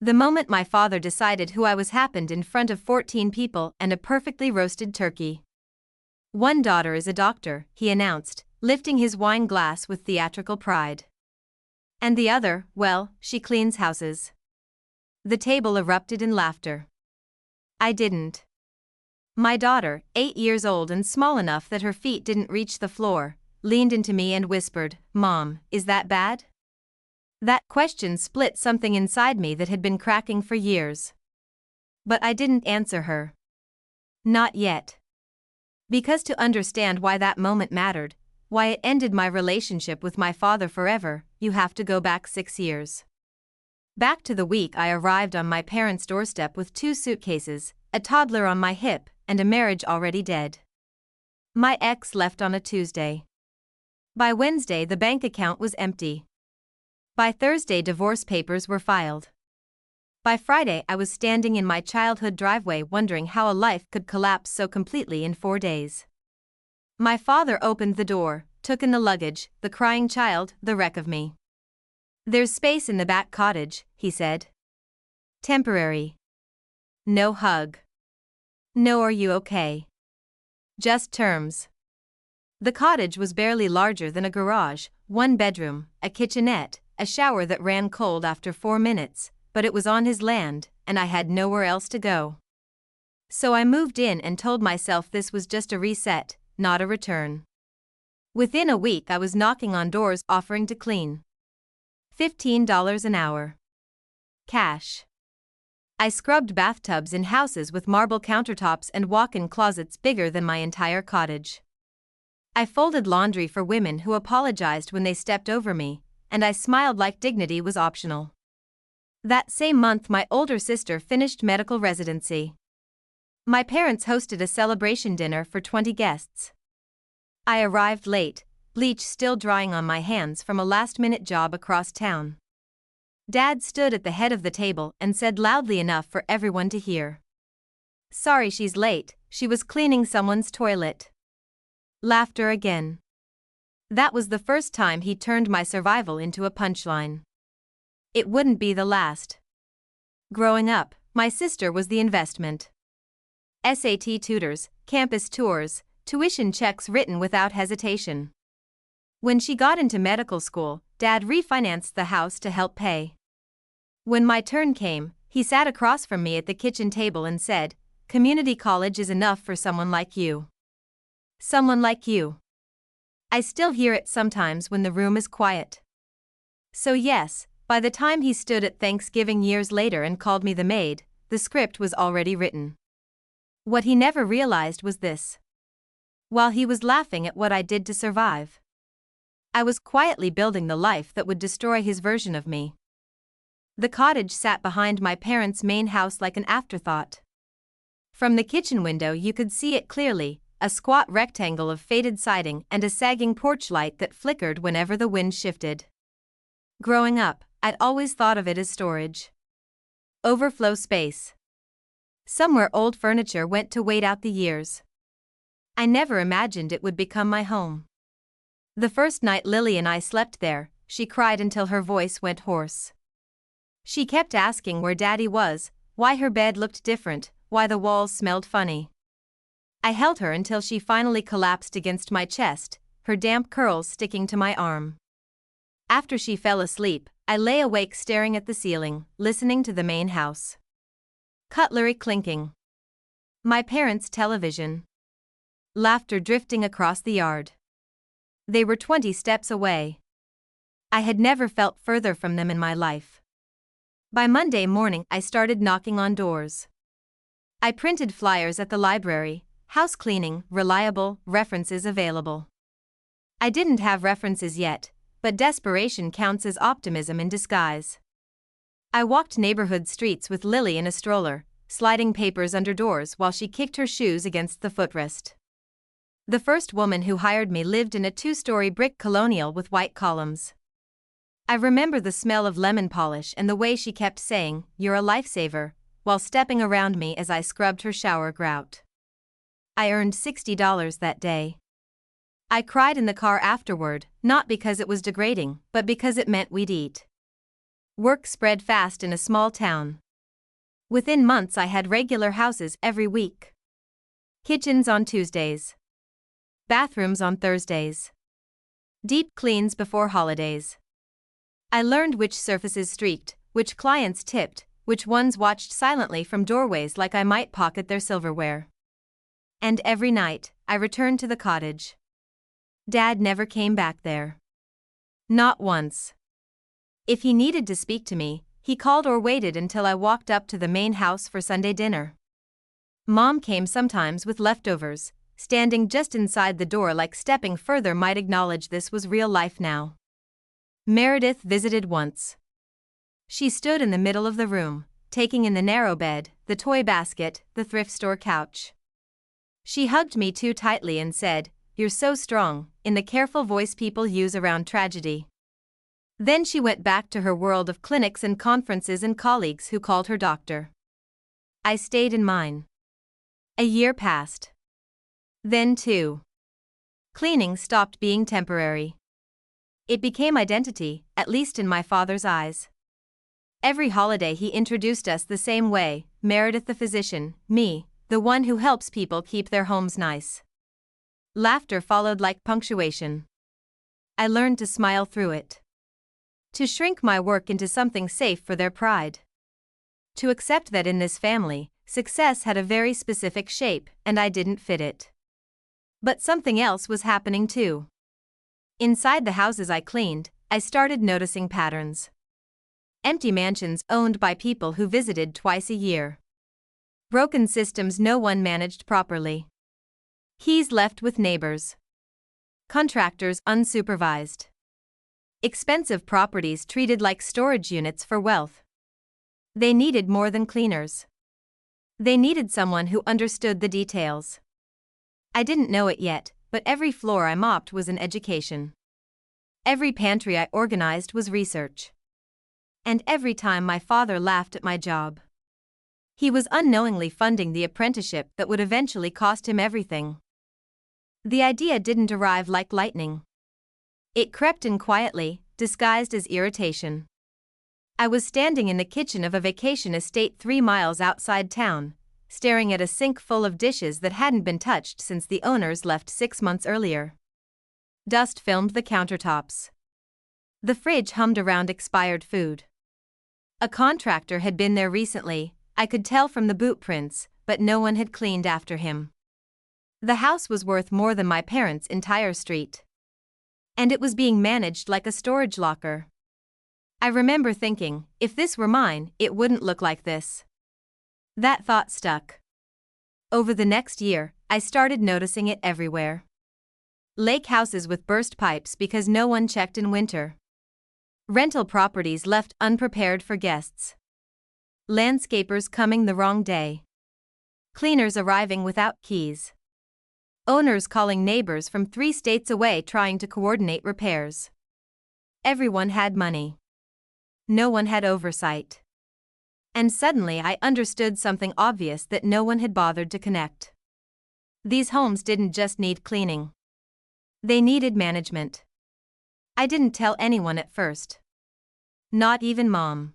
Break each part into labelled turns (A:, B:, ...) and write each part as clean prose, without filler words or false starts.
A: The moment my father decided who I was happened in front of 14 people and a perfectly roasted turkey. One daughter is a doctor, he announced, lifting his wine glass with theatrical pride. And the other, well, she cleans houses. The table erupted in laughter. I didn't. My daughter, 8 years old and small enough that her feet didn't reach the floor, leaned into me and whispered, "Mom, is that bad?" That question split something inside me that had been cracking for years. But I didn't answer her. Not yet. Because to understand why that moment mattered, why it ended my relationship with my father forever, you have to go back 6 years. Back to the week I arrived on my parents' doorstep with 2 suitcases, a toddler on my hip, and a marriage already dead. My ex left on a Tuesday. By Wednesday the bank account was empty. By Thursday divorce papers were filed. By Friday I was standing in my childhood driveway wondering how a life could collapse so completely in 4 days. My father opened the door, took in the luggage, the crying child, the wreck of me. "There's space in the back cottage," he said. "Temporary. No hug. No are you okay. Just terms." The cottage was barely larger than a garage, 1 bedroom, a kitchenette, a shower that ran cold after 4 minutes, but it was on his land, and I had nowhere else to go. So I moved in and told myself this was just a reset, not a return. Within a week I was knocking on doors offering to clean. $15 an hour. Cash. I scrubbed bathtubs in houses with marble countertops and walk-in closets bigger than my entire cottage. I folded laundry for women who apologized when they stepped over me, and I smiled like dignity was optional. That same month my older sister finished medical residency. My parents hosted a celebration dinner for 20 guests. I arrived late, bleach still drying on my hands from a last-minute job across town. Dad stood at the head of the table and said loudly enough for everyone to hear, "Sorry she's late, she was cleaning someone's toilet." Laughter again. That was the first time he turned my survival into a punchline. It wouldn't be the last. Growing up, my sister was the investment. SAT tutors, campus tours, tuition checks written without hesitation. When she got into medical school, Dad refinanced the house to help pay. When my turn came, he sat across from me at the kitchen table and said, "Community college is enough for someone like you." Someone like you. I still hear it sometimes when the room is quiet. So yes, by the time he stood at Thanksgiving years later and called me the maid, the script was already written. What he never realized was this. While he was laughing at what I did to survive, I was quietly building the life that would destroy his version of me. The cottage sat behind my parents' main house like an afterthought. From the kitchen window you could see it clearly, a squat rectangle of faded siding and a sagging porch light that flickered whenever the wind shifted. Growing up, I'd always thought of it as storage. Overflow space. Somewhere old furniture went to wait out the years. I never imagined it would become my home. The first night Lily and I slept there, she cried until her voice went hoarse. She kept asking where Daddy was, why her bed looked different, why the walls smelled funny. I held her until she finally collapsed against my chest, her damp curls sticking to my arm. After she fell asleep, I lay awake staring at the ceiling, listening to the main house. Cutlery clinking. My parents' television. Laughter drifting across the yard. They were 20 steps away. I had never felt further from them in my life. By Monday morning I started knocking on doors. I printed flyers at the library, house cleaning, reliable, references available. I didn't have references yet, but desperation counts as optimism in disguise. I walked neighborhood streets with Lily in a stroller, sliding papers under doors while she kicked her shoes against the footrest. The first woman who hired me lived in a 2-story brick colonial with white columns. I remember the smell of lemon polish and the way she kept saying, "You're a lifesaver," while stepping around me as I scrubbed her shower grout. I earned $60 that day. I cried in the car afterward, not because it was degrading, but because it meant we'd eat. Work spread fast in a small town. Within months I had regular houses every week. Kitchens on Tuesdays. Bathrooms on Thursdays. Deep cleans before holidays. I learned which surfaces streaked, which clients tipped, which ones watched silently from doorways like I might pocket their silverware. And every night, I returned to the cottage. Dad never came back there. Not once. If he needed to speak to me, he called or waited until I walked up to the main house for Sunday dinner. Mom came sometimes with leftovers, standing just inside the door like stepping further might acknowledge this was real life now. Meredith visited once. She stood in the middle of the room, taking in the narrow bed, the toy basket, the thrift store couch. She hugged me too tightly and said, "You're so strong," in the careful voice people use around tragedy. Then she went back to her world of clinics and conferences and colleagues who called her doctor. I stayed in mine. A year passed. Then 2. Cleaning stopped being temporary. It became identity, at least in my father's eyes. Every holiday he introduced us the same way, Meredith the physician, me, the one who helps people keep their homes nice. Laughter followed like punctuation. I learned to smile through it. To shrink my work into something safe for their pride. To accept that in this family, success had a very specific shape, and I didn't fit it. But something else was happening too. Inside the houses I cleaned, I started noticing patterns. Empty mansions owned by people who visited twice a year. Broken systems no one managed properly. Keys left with neighbors. Contractors unsupervised. Expensive properties treated like storage units for wealth. They needed more than cleaners. They needed someone who understood the details. I didn't know it yet, but every floor I mopped was an education. Every pantry I organized was research. And every time my father laughed at my job. He was unknowingly funding the apprenticeship that would eventually cost him everything. The idea didn't arrive like lightning. It crept in quietly, disguised as irritation. I was standing in the kitchen of a vacation estate 3 miles outside town, staring at a sink full of dishes that hadn't been touched since the owners left 6 months earlier. Dust filmed the countertops. The fridge hummed around expired food. A contractor had been there recently, I could tell from the boot prints, but no one had cleaned after him. The house was worth more than my parents' entire street. And it was being managed like a storage locker. I remember thinking, if this were mine, it wouldn't look like this. That thought stuck. Over the next year, I started noticing it everywhere. Lake houses with burst pipes because no one checked in winter. Rental properties left unprepared for guests. Landscapers coming the wrong day. Cleaners arriving without keys. Owners calling neighbors from 3 states away trying to coordinate repairs. Everyone had money. No one had oversight. And suddenly I understood something obvious that no one had bothered to connect. These homes didn't just need cleaning. They needed management. I didn't tell anyone at first. Not even Mom.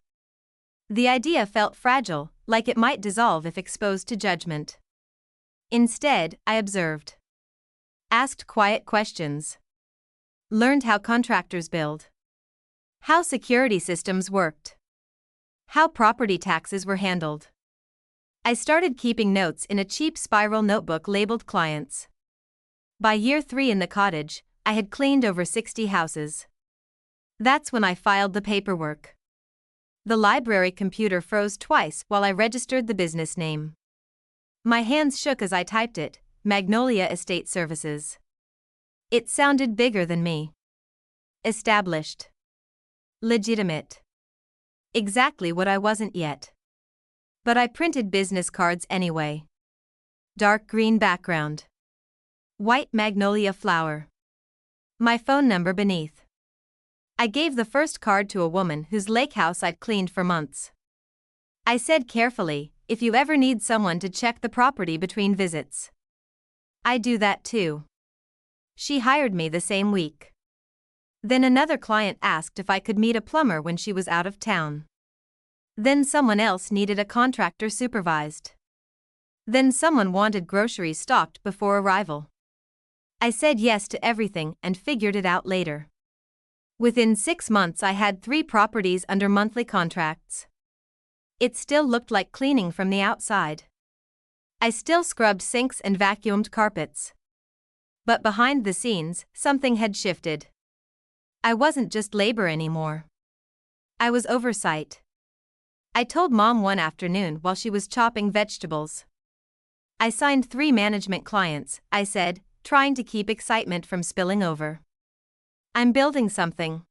A: The idea felt fragile, like it might dissolve if exposed to judgment. Instead, I observed. Asked quiet questions. Learned how contractors build. How security systems worked. How property taxes were handled. I started keeping notes in a cheap spiral notebook labeled clients. By year 3 in the cottage, I had cleaned over 60 houses. That's when I filed the paperwork. The library computer froze twice while I registered the business name. My hands shook as I typed it, Magnolia Estate Services. It sounded bigger than me. Established. Legitimate. Exactly what I wasn't yet. But I printed business cards anyway. Dark green background. White magnolia flower. My phone number beneath. I gave the first card to a woman whose lake house I'd cleaned for months. I said carefully, if you ever need someone to check the property between visits. I do that too. She hired me the same week. Then another client asked if I could meet a plumber when she was out of town. Then someone else needed a contractor supervised. Then someone wanted groceries stocked before arrival. I said yes to everything and figured it out later. Within 6 months I had 3 properties under monthly contracts. It still looked like cleaning from the outside. I still scrubbed sinks and vacuumed carpets. But behind the scenes, something had shifted. I wasn't just labor anymore. I was oversight. I told Mom one afternoon while she was chopping vegetables. I signed 3 management clients, I said, trying to keep excitement from spilling over. I'm building something.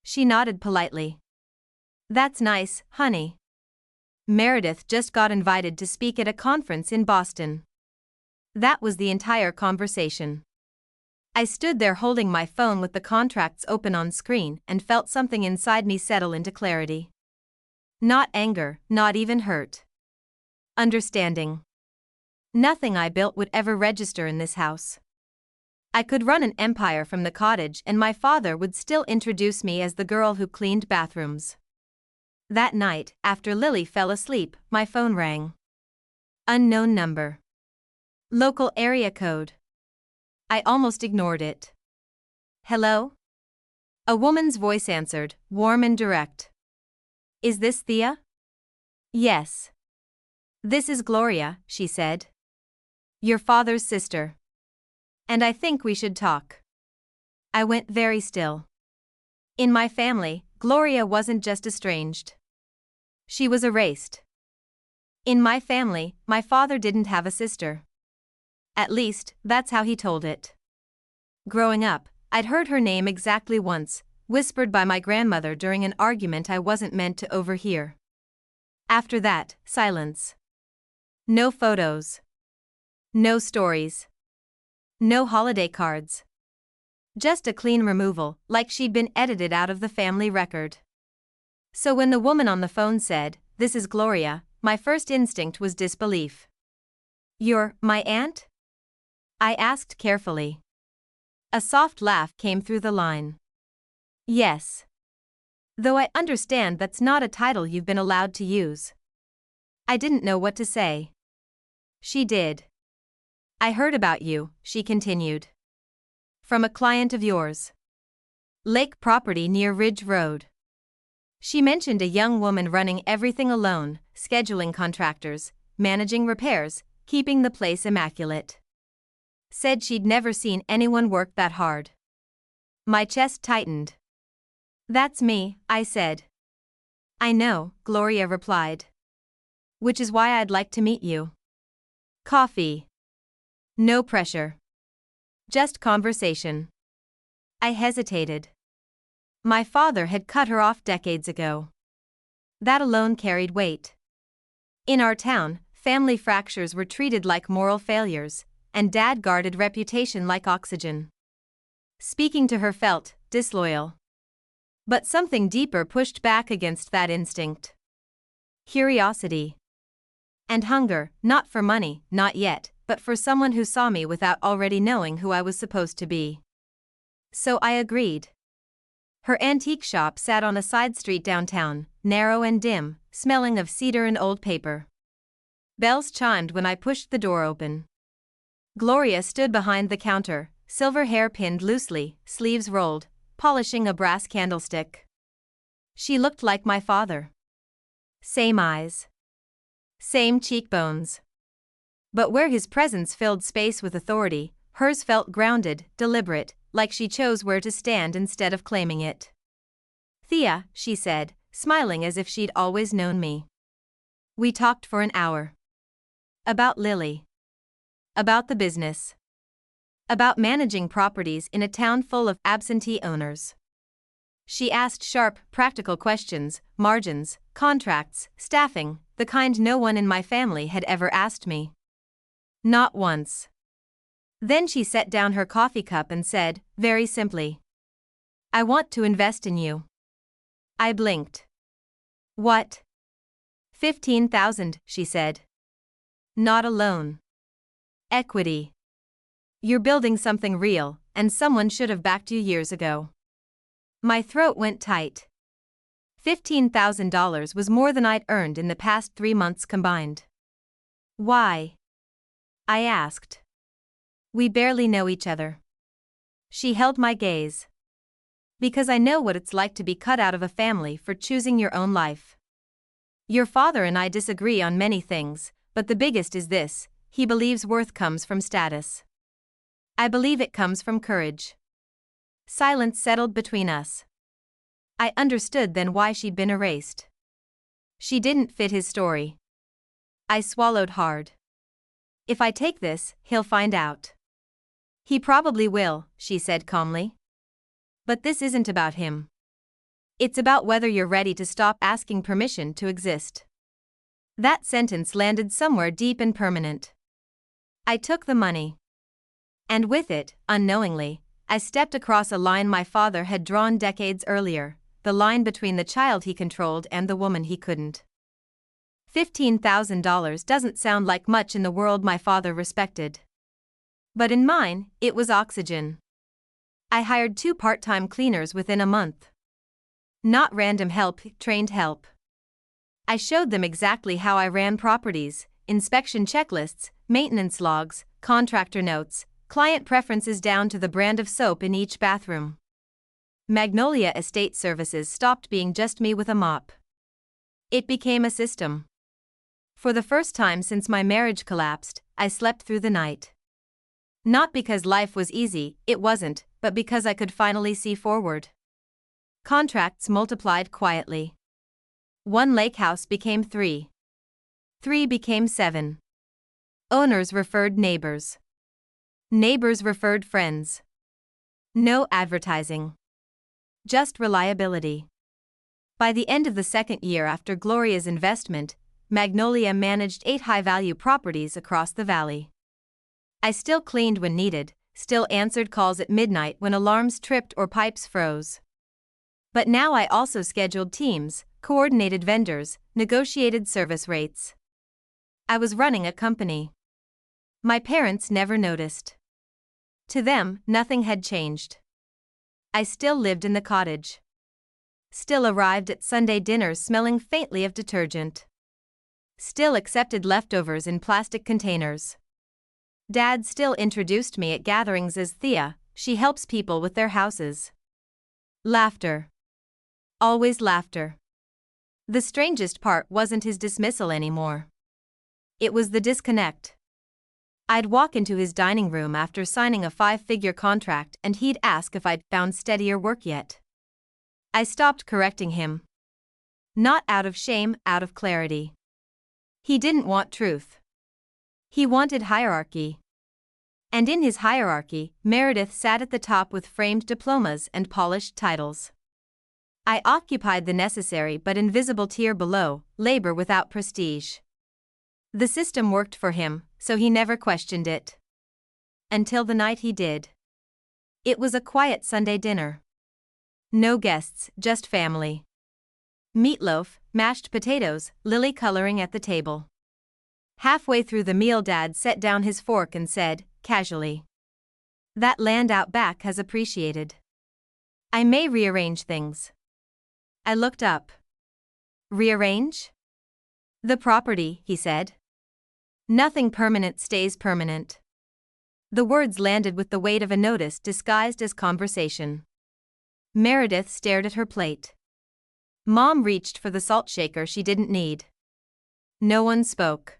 A: She nodded politely. That's nice, honey. Meredith just got invited to speak at a conference in Boston. That was the entire conversation. I stood there holding my phone with the contracts open on screen and felt something inside me settle into clarity. Not anger, not even hurt. Understanding. Nothing I built would ever register in this house. I could run an empire from the cottage and my father would still introduce me as the girl who cleaned bathrooms. That night, after Lily fell asleep, my phone rang. Unknown number. Local area code. I almost ignored it. Hello? A woman's voice answered, warm and direct. Is this Thea? Yes. This is Gloria, she said. Your father's sister. And I think we should talk. I went very still. In my family, Gloria wasn't just estranged. She was erased. In my family, my father didn't have a sister. At least, that's how he told it. Growing up, I'd heard her name exactly once, whispered by my grandmother during an argument I wasn't meant to overhear. After that, silence. No photos. No stories. No holiday cards. Just a clean removal, like she'd been edited out of the family record. So when the woman on the phone said, "This is Gloria," my first instinct was disbelief. "You're my aunt?" I asked carefully. A soft laugh came through the line. Yes. Though I understand that's not a title you've been allowed to use. I didn't know what to say. She did. I heard about you, she continued. From a client of yours. Lake property near Ridge Road. She mentioned a young woman running everything alone, scheduling contractors, managing repairs, keeping the place immaculate. Said she'd never seen anyone work that hard. My chest tightened. That's me, I said. I know, Gloria replied. Which is why I'd like to meet you. Coffee. No pressure. Just conversation. I hesitated. My father had cut her off decades ago. That alone carried weight. In our town, family fractures were treated like moral failures, and Dad guarded reputation like oxygen. Speaking to her felt disloyal. But something deeper pushed back against that instinct. Curiosity. And hunger, not for money, not yet, but for someone who saw me without already knowing who I was supposed to be. So I agreed. Her antique shop sat on a side street downtown, narrow and dim, smelling of cedar and old paper. Bells chimed when I pushed the door open. Gloria stood behind the counter, silver hair pinned loosely, sleeves rolled, polishing a brass candlestick. She looked like my father. Same eyes. Same cheekbones. But where his presence filled space with authority, hers felt grounded, deliberate, like she chose where to stand instead of claiming it. Thea, she said, smiling as if she'd always known me. We talked for an hour. About Lily. About the business. About managing properties in a town full of absentee owners. She asked sharp, practical questions, margins, contracts, staffing, the kind no one in my family had ever asked me. Not once. Then she set down her coffee cup and said, very simply, I want to invest in you. I blinked. What? 15,000, she said. Not a loan. Equity. You're building something real, and someone should have backed you years ago. My throat went tight. $15,000 was more than I'd earned in the past 3 months combined. Why? I asked. We barely know each other. She held my gaze. Because I know what it's like to be cut out of a family for choosing your own life. Your father and I disagree on many things, but the biggest is this: he believes worth comes from status. I believe it comes from courage. Silence settled between us. I understood then why she'd been erased. She didn't fit his story. I swallowed hard. If I take this, he'll find out. He probably will, she said calmly. But this isn't about him. It's about whether you're ready to stop asking permission to exist. That sentence landed somewhere deep and permanent. I took the money. And with it, unknowingly, I stepped across a line my father had drawn decades earlier, the line between the child he controlled and the woman he couldn't. $15,000 doesn't sound like much in the world my father respected. But in mine, it was oxygen. I hired 2 part-time cleaners within a month. Not random help, trained help. I showed them exactly how I ran properties, inspection checklists, maintenance logs, contractor notes, client preferences down to the brand of soap in each bathroom. Magnolia Estate Services stopped being just me with a mop. It became a system. For the first time since my marriage collapsed, I slept through the night. Not because life was easy, it wasn't, but because I could finally see forward. Contracts multiplied quietly. 1 lake house became 3. 3 became 7. Owners referred neighbors. Neighbors referred friends. No advertising. Just reliability. By the end of the 2nd year after Gloria's investment, Magnolia managed 8 high-value properties across the valley. I still cleaned when needed, still answered calls at midnight when alarms tripped or pipes froze. But now I also scheduled teams, coordinated vendors, negotiated service rates. I was running a company. My parents never noticed. To them, nothing had changed. I still lived in the cottage. Still arrived at Sunday dinners smelling faintly of detergent. Still accepted leftovers in plastic containers. Dad still introduced me at gatherings as Thea, she helps people with their houses. Laughter. Always laughter. The strangest part wasn't his dismissal anymore. It was the disconnect. I'd walk into his dining room after signing a 5-figure contract and he'd ask if I'd found steadier work yet. I stopped correcting him. Not out of shame, out of clarity. He didn't want truth. He wanted hierarchy. And in his hierarchy, Meredith sat at the top with framed diplomas and polished titles. I occupied the necessary but invisible tier below, labor without prestige. The system worked for him, so he never questioned it. Until the night he did. It was a quiet Sunday dinner. No guests, just family. Meatloaf, mashed potatoes, lily coloring at the table. Halfway through the meal Dad set down his fork and said, casually, "That land out back has appreciated. I may rearrange things." I looked up. Rearrange? The property, he said. Nothing permanent stays permanent. The words landed with the weight of a notice disguised as conversation. Meredith stared at her plate. Mom reached for the salt shaker she didn't need. No one spoke.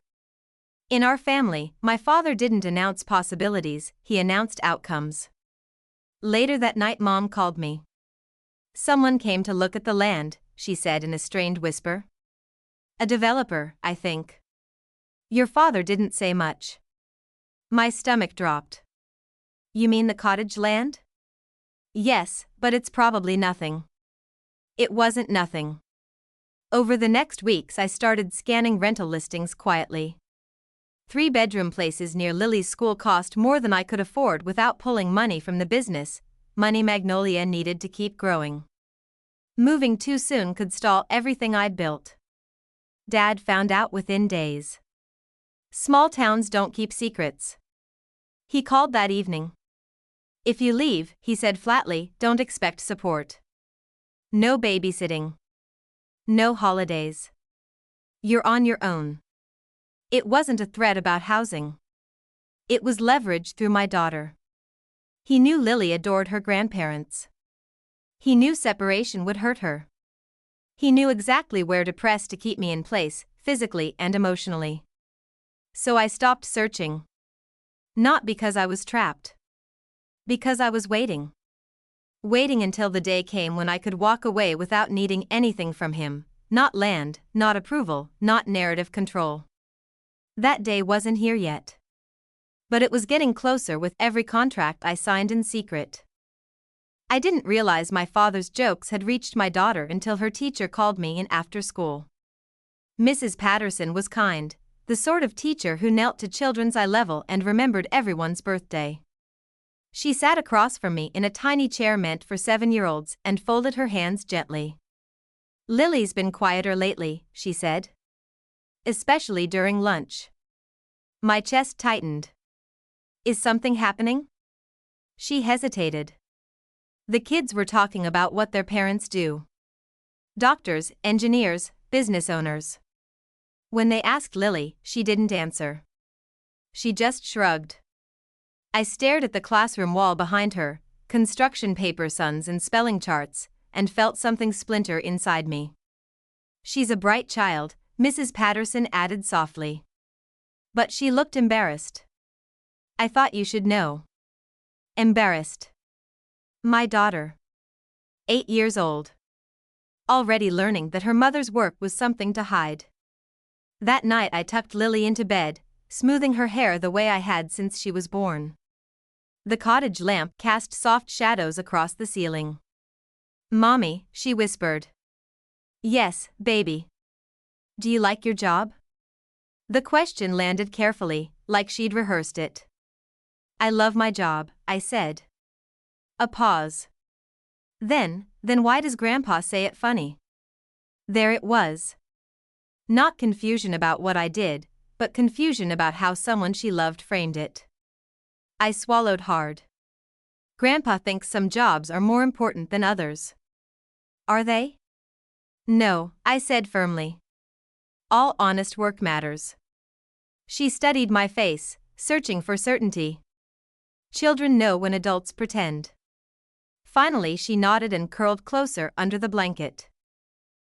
A: In our family, my father didn't announce possibilities, he announced outcomes. Later that night Mom called me. "Someone came to look at the land," she said in a strained whisper. "A developer, I think." "Your father didn't say much." My stomach dropped. "You mean the cottage land?" "Yes, but it's probably nothing." It wasn't nothing. Over the next weeks I started scanning rental listings quietly. 3-bedroom places near Lily's school cost more than I could afford without pulling money from the business, money Magnolia needed to keep growing. Moving too soon could stall everything I'd built. Dad found out within days. Small towns don't keep secrets. He called that evening. "If you leave," he said flatly, "don't expect support." No babysitting. No holidays. You're on your own. It wasn't a threat about housing. It was leverage through my daughter. He knew Lily adored her grandparents. He knew separation would hurt her. He knew exactly where to press to keep me in place, physically and emotionally. So I stopped searching. Not because I was trapped. Because I was waiting. Waiting until the day came when I could walk away without needing anything from him, not land, not approval, not narrative control. That day wasn't here yet. But it was getting closer with every contract I signed in secret. I didn't realize my father's jokes had reached my daughter until her teacher called me in after school. Mrs. Patterson was kind, the sort of teacher who knelt to children's eye level and remembered everyone's birthday. She sat across from me in a tiny chair meant for 7-year-olds and folded her hands gently. "Lily's been quieter lately," she said. "Especially during lunch." My chest tightened. "Is something happening?" She hesitated. The kids were talking about what their parents do. Doctors, engineers, business owners. When they asked Lily, she didn't answer. She just shrugged. I stared at the classroom wall behind her, construction paper suns and spelling charts, and felt something splinter inside me. "She's a bright child," Mrs. Patterson added softly. But she looked embarrassed. "I thought you should know." Embarrassed. My daughter. 8 years old. Already learning that her mother's work was something to hide. That night I tucked Lily into bed, smoothing her hair the way I had since she was born. The cottage lamp cast soft shadows across the ceiling. "Mommy," she whispered. "Yes, baby. Do you like your job?" The question landed carefully, like she'd rehearsed it. "I love my job," I said. A pause. Then why does Grandpa say it funny?" There it was. Not confusion about what I did, but confusion about how someone she loved framed it. I swallowed hard. "Grandpa thinks some jobs are more important than others." "Are they?" "No," I said firmly. "All honest work matters." She studied my face, searching for certainty. Children know when adults pretend. Finally she nodded and curled closer under the blanket.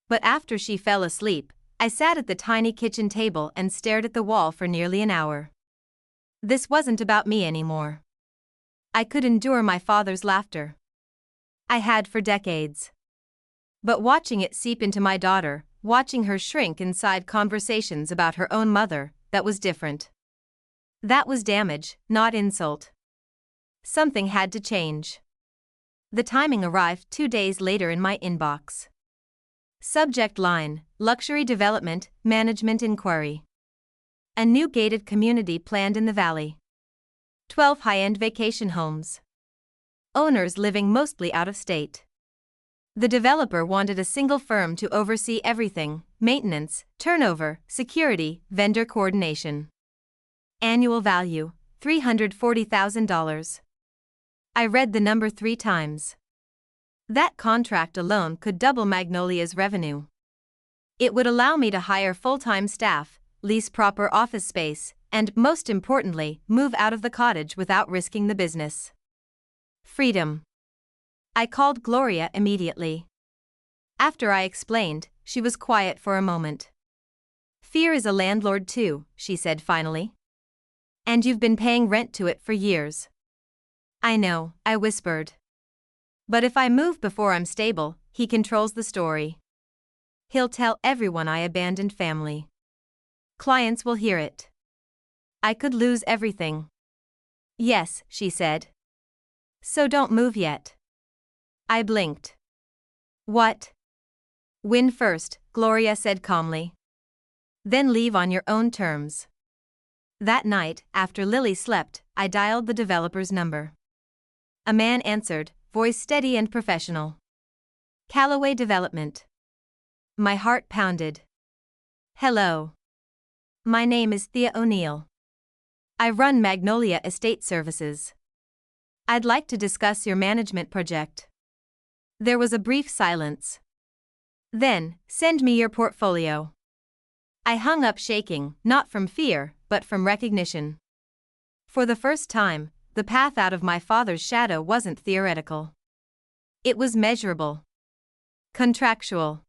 A: But after she fell asleep, I sat at the tiny kitchen table and stared at the wall for nearly an hour. This wasn't about me anymore. I could endure my father's laughter. I had for decades. But watching it seep into my daughter, watching her shrink inside conversations about her own mother, that was different. That was damage, not insult. Something had to change. The timing arrived 2 days later in my inbox. Subject line: Luxury Development, Management Inquiry. A new gated community planned in the valley. 12 high-end vacation homes. Owners living mostly out of state. The developer wanted a single firm to oversee everything: maintenance, turnover, security, vendor coordination. Annual value: $340,000. I read the number 3 times. That contract alone could double Magnolia's revenue. It would allow me to hire full-time staff, lease proper office space, and, most importantly, move out of the cottage without risking the business. Freedom. I called Gloria immediately. After I explained, she was quiet for a moment. "Fear is a landlord too," she said finally. "And you've been paying rent to it for years." "I know," I whispered. "But if I move before I'm stable, he controls the story. He'll tell everyone I abandoned family. Clients will hear it. I could lose everything." "Yes," she said. "So don't move yet." I blinked. "What?" "Win first," Gloria said calmly. "Then leave on your own terms." That night, after Lily slept, I dialed the developer's number. A man answered, voice steady and professional. "Callaway Development." My heart pounded. "Hello. My name is Thea O'Neill. I run Magnolia Estate Services. I'd like to discuss your management project." There was a brief silence. Then, send me your portfolio. I hung up shaking, not from fear, but from recognition. For the first time, the path out of my father's shadow wasn't theoretical. It was measurable. Contractual.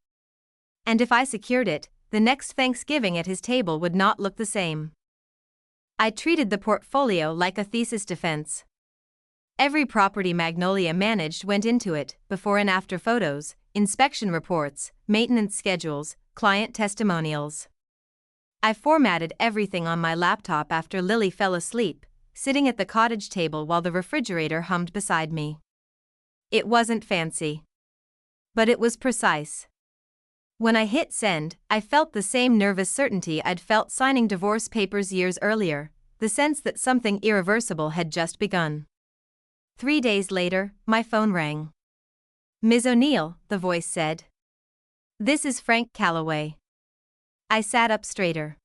A: And if I secured it, the next Thanksgiving at his table would not look the same. I treated the portfolio like a thesis defense. Every property Magnolia managed went into it, before and after photos, inspection reports, maintenance schedules, client testimonials. I formatted everything on my laptop after Lily fell asleep, sitting at the cottage table while the refrigerator hummed beside me. It wasn't fancy. But it was precise. When I hit send, I felt the same nervous certainty I'd felt signing divorce papers years earlier, the sense that something irreversible had just begun. 3 days later, my phone rang. "Ms. O'Neill," the voice said. "This is Frank Calloway." I sat up straighter.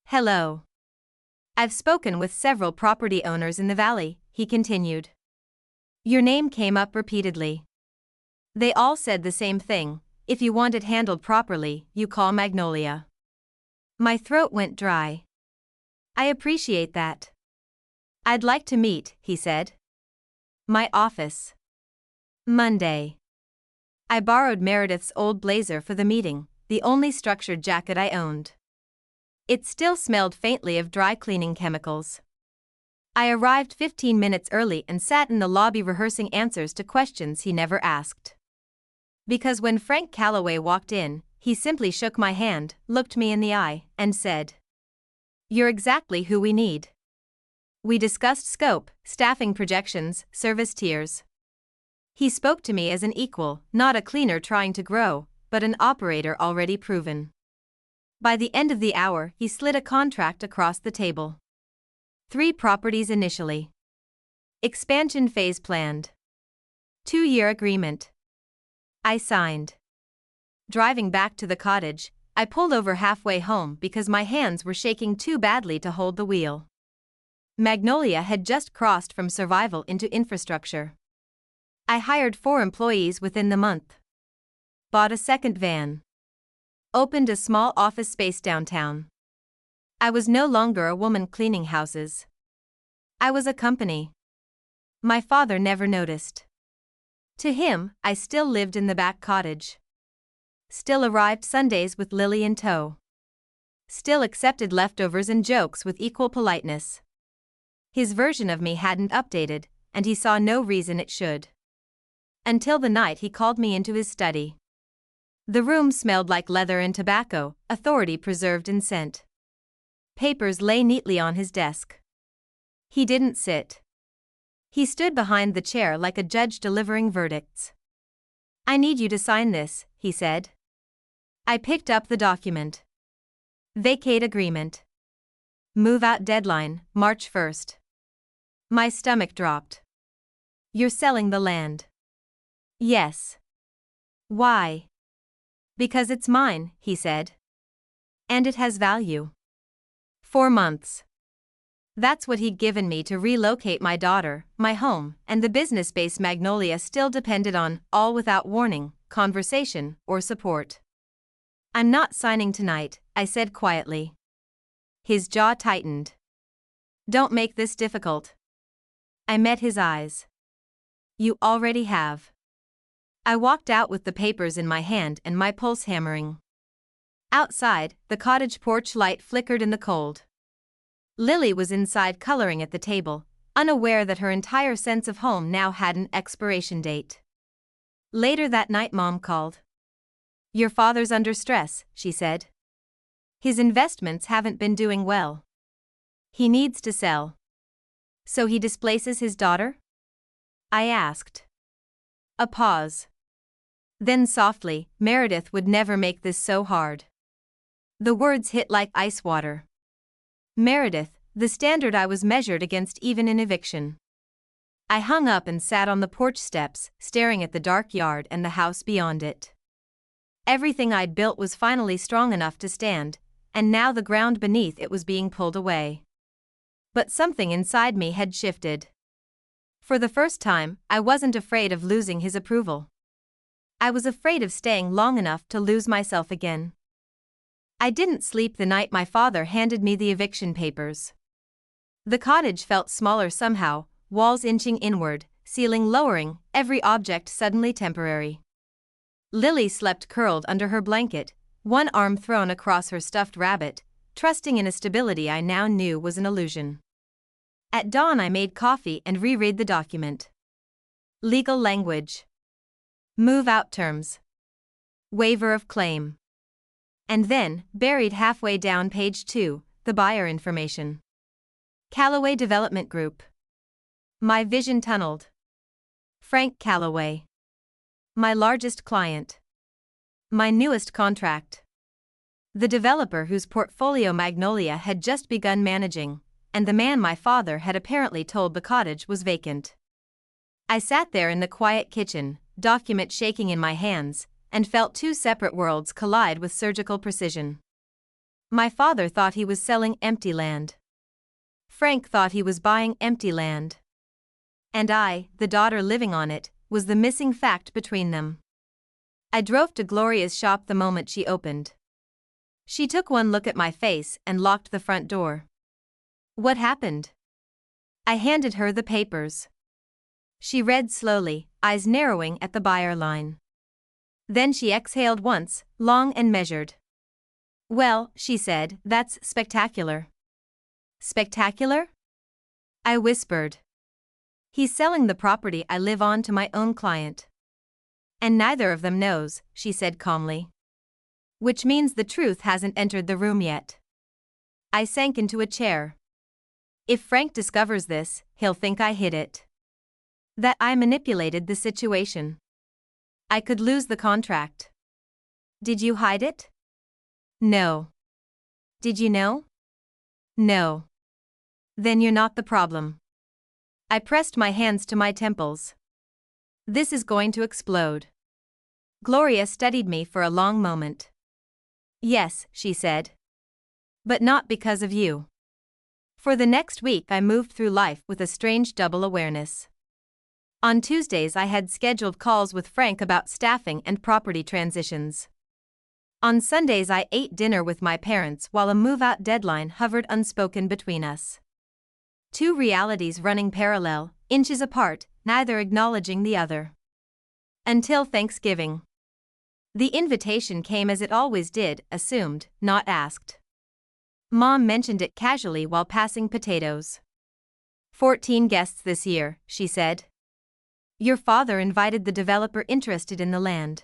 A: "Hello. I've spoken with several property owners in the valley," he continued. "Your name came up repeatedly. They all said the same thing: if you want it handled properly, you call Magnolia." My throat went dry. "I appreciate that. I'd like to meet," he said. "My office. Monday." I borrowed Meredith's old blazer for the meeting, the only structured jacket I owned. It still smelled faintly of dry cleaning chemicals. I arrived 15 minutes early and sat in the lobby rehearsing answers to questions he never asked. Because when Frank Calloway walked in, he simply shook my hand, looked me in the eye, and said, "You're exactly who we need." We discussed scope, staffing projections, service tiers. He spoke to me as an equal, not a cleaner trying to grow, but an operator already proven. By the end of the hour, he slid a contract across the table. 3 properties initially. Expansion phase planned. 2-year agreement. I signed. Driving back to the cottage, I pulled over halfway home because my hands were shaking too badly to hold the wheel. Magnolia had just crossed from survival into infrastructure. I hired 4 employees within the month. Bought a second van. Opened a small office space downtown. I was no longer a woman cleaning houses. I was a company. My father never noticed. To him, I still lived in the back cottage. Still arrived Sundays with Lily in tow. Still accepted leftovers and jokes with equal politeness. His version of me hadn't updated, and he saw no reason it should. Until the night he called me into his study. The room smelled like leather and tobacco, authority preserved in scent. Papers lay neatly on his desk. He didn't sit. He stood behind the chair like a judge delivering verdicts. "I need you to sign this," he said. I picked up the document. Vacate agreement. Move-out deadline, March 1st. My stomach dropped. "You're selling the land?" "Yes." "Why?" "Because it's mine," he said. "And it has value." 4 months. That's what he'd given me to relocate my daughter, my home, and the business base Magnolia still depended on, all without warning, conversation, or support. "I'm not signing tonight," I said quietly. His jaw tightened. "Don't make this difficult." I met his eyes. "You already have." I walked out with the papers in my hand and my pulse hammering. Outside, the cottage porch light flickered in the cold. Lily was inside coloring at the table, unaware that her entire sense of home now had an expiration date. Later that night Mom called. "Your father's under stress," she said. "His investments haven't been doing well. He needs to sell." "So he displaces his daughter?" I asked. A pause. Then softly, "Meredith would never make this so hard." The words hit like ice water. Meredith, the standard I was measured against even in eviction. I hung up and sat on the porch steps, staring at the dark yard and the house beyond it. Everything I'd built was finally strong enough to stand, and now the ground beneath it was being pulled away. But something inside me had shifted. For the first time, I wasn't afraid of losing his approval. I was afraid of staying long enough to lose myself again. I didn't sleep the night my father handed me the eviction papers. The cottage felt smaller somehow, walls inching inward, ceiling lowering, every object suddenly temporary. Lily slept curled under her blanket, one arm thrown across her stuffed rabbit, trusting in a stability I now knew was an illusion. At dawn I made coffee and reread the document. Legal language. Move-out terms. Waiver of claim. And then, buried halfway down page 2, the buyer information. Callaway Development Group. My vision tunneled. Frank Callaway. My largest client. My newest contract. The developer whose portfolio Magnolia had just begun managing, and the man my father had apparently told the cottage was vacant. I sat there in the quiet kitchen, document shaking in my hands, and felt two separate worlds collide with surgical precision. My father thought he was selling empty land. Frank thought he was buying empty land. And I, the daughter living on it, was the missing fact between them. I drove to Gloria's shop the moment she opened. She took one look at my face and locked the front door. What happened? I handed her the papers. She read slowly, eyes narrowing at the buyer line. Then she exhaled once, long and measured. Well, she said, that's spectacular. Spectacular? I whispered. He's selling the property I live on to my own client. And neither of them knows, she said calmly. Which means the truth hasn't entered the room yet. I sank into a chair. If Frank discovers this, he'll think I hid it. That I manipulated the situation. I could lose the contract. Did you hide it? No. Did you know? No. Then you're not the problem. I pressed my hands to my temples. This is going to explode. Gloria studied me for a long moment. Yes, she said. But not because of you. For the next week I moved through life with a strange double awareness. On Tuesdays I had scheduled calls with Frank about staffing and property transitions. On Sundays I ate dinner with my parents while a move-out deadline hovered unspoken between us. Two realities running parallel, inches apart, neither acknowledging the other. Until Thanksgiving. The invitation came as it always did, assumed, not asked. Mom mentioned it casually while passing potatoes. 14 guests this year, she said. Your father invited the developer interested in the land.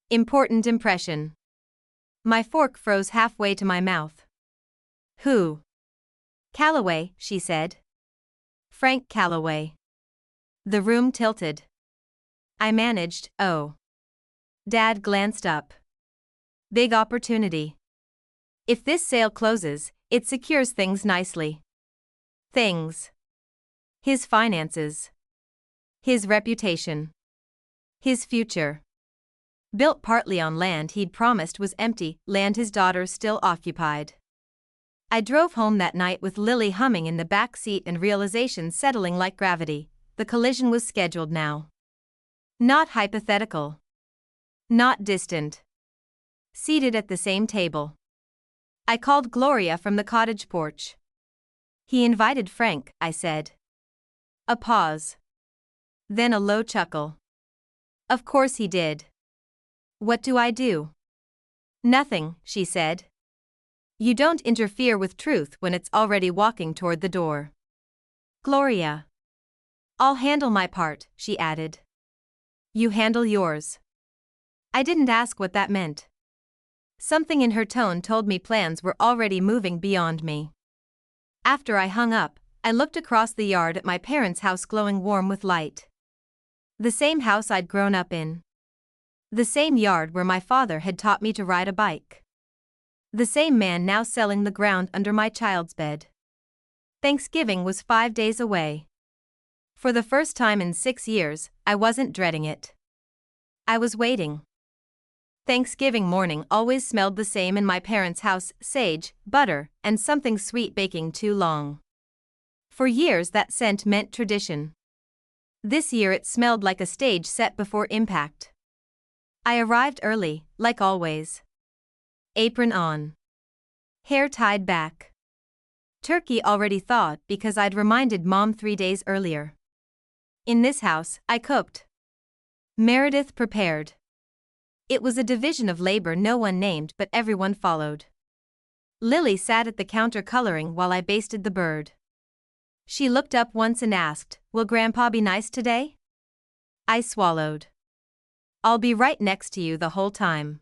A: Important impression. My fork froze halfway to my mouth. Who? Callaway, she said. Frank Callaway. The room tilted. I managed, oh. Dad glanced up. Big opportunity. If this sale closes, it secures things nicely. Things. His finances. His reputation. His future. Built partly on land he'd promised was empty, land his daughter still occupied. I drove home that night with Lily humming in the back seat and realization settling like gravity. The collision was scheduled now. Not hypothetical. Not distant. Seated at the same table. I called Gloria from the cottage porch. He invited Frank, I said. A pause. Then a low chuckle. Of course he did. What do I do? Nothing, she said. You don't interfere with truth when it's already walking toward the door. Gloria. I'll handle my part, she added. You handle yours. I didn't ask what that meant. Something in her tone told me plans were already moving beyond me. After I hung up, I looked across the yard at my parents' house glowing warm with light. The same house I'd grown up in. The same yard where my father had taught me to ride a bike. The same man now selling the ground under my child's bed. Thanksgiving was 5 days away. For the first time in 6 years, I wasn't dreading it. I was waiting. Thanksgiving morning always smelled the same in my parents' house, sage, butter, and something sweet baking too long. For years that scent meant tradition. This year it smelled like a stage set before impact. I arrived early, like always. Apron on. Hair tied back. Turkey already thawed because I'd reminded Mom 3 days earlier. In this house, I cooked. Meredith prepared. It was a division of labor no one named but everyone followed. Lily sat at the counter coloring while I basted the bird. She looked up once and asked, "Will Grandpa be nice today?" I swallowed. "I'll be right next to you the whole time."